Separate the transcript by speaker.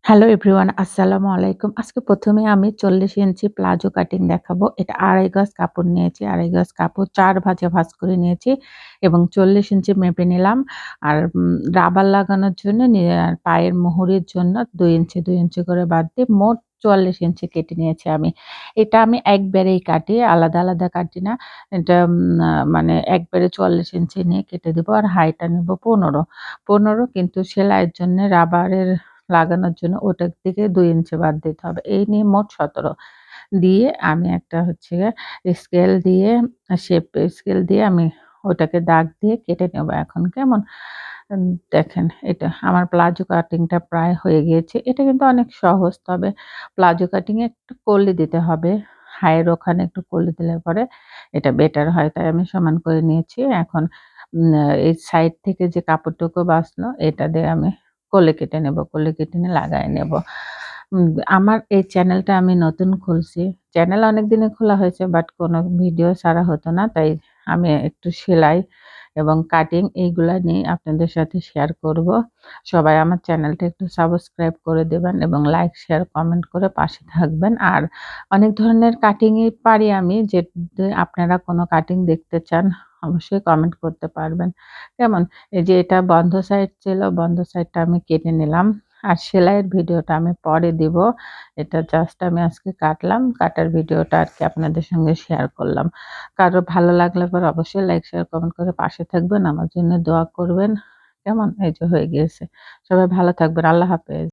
Speaker 1: Hello everyone, আসসালামু আলাইকুম। আজকে ১ম এ আমি ৪০ ইঞ্চি প্লাজো কাটিং দেখাবো। এটা ২.৫ গজ কাপড় নিয়েছি। ২.৫ গজ কাপড় ৪ ভাঁজে ভাঁজ করে নিয়েছি এবং ৪০ ইঞ্চি মেপে নিলাম। আর রাবার লাগানোর জন্য আর পায়ের মুহুরির জন্য ২ ইঞ্চি, ২ ইঞ্চি করে বাদ দিয়ে মোট ৪৪ ইঞ্চি কেটে নিয়েছি আমি। এটা আমি একবারেই কাটি, আলাদা, আলাদা কাটি না। এটা মানে একবারে ৪০ ইঞ্চি নিয়ে কেটে দেবো। আর হাইটা নেব ১৫। ১৫ কিন্তু সেলাইয়ের জন্য রাবারের লাগানোর জন্য ওটার থেকে ২ ইঞ্চি বাদ দিতে হবে। এই নিয়ে মোট ১৭ দিয়ে আমি একটা হচ্ছে গিয়ে স্কেল দিয়ে শেপ স্কেল দিয়ে আমি ওটাকে দাগ দিয়ে কেটে নেব এখন কেমন? উম দেখেন এটা আমার প্লাজো কাটিংটা প্রায় হয়ে গিয়েছে। এটা কিন্তু অনেক সহজ। তবে প্লাজো কাটিং এ একটু কলি দিতে হবে। হায়ের ওখানে একটু কলি দিলে পরে এটা বেটার হয়। তাই আমি সমান করে নিয়েছি। এখন এই সাইড থেকে যে কাপড়টুকু বাঁচলো এটা দিয়ে আমি কলি কেটে নেব। কলি কেটে নিয়ে লাগায় নেব। উম আমার এই চ্যানেলটা আমি নতুন খুলছি। চ্যানেল অনেকদিনে খোলা হয়েছে বাট কোনো ভিডিও ছাড়া হতো না। তাই আমি একটু সেলাই এবং কাটিং এইগুলা নিয়ে আপনাদের সাথে শেয়ার করব। সবাই আমার চ্যানেলটা একটু সাবস্ক্রাইব করে দেবেন এবং লাইক, শেয়ার, কমেন্ট করে পাশে থাকবেন। আর অনেক ধরনের কাটিংই পারি আমি। আপনারা কোনো কাটিং দেখতে চান অবশ্যই কমেন্ট করতে পারবেন। কেমন? এই যে এটা বন্ধ সাইড ছিল, বন্ধ সাইডটা আমি কেটে নিলাম। আর সেলাইয়ের ভিডিওটা আমি পরে দিব। এটা জাস্ট আমি আজকে কাটলাম। কাটার ভিডিওটা আরকি আপনাদের সঙ্গে শেয়ার করলাম। কারো ভালো লাগলে পরে অবশ্যই লাইক, শেয়ার, কমেন্ট করে পাশে থাকবেন। আমার জন্য দোয়া করবেন। কেমন? এই যে হয়ে গিয়েছে। সবাই ভালো থাকবেন। আল্লাহ হাফেজ।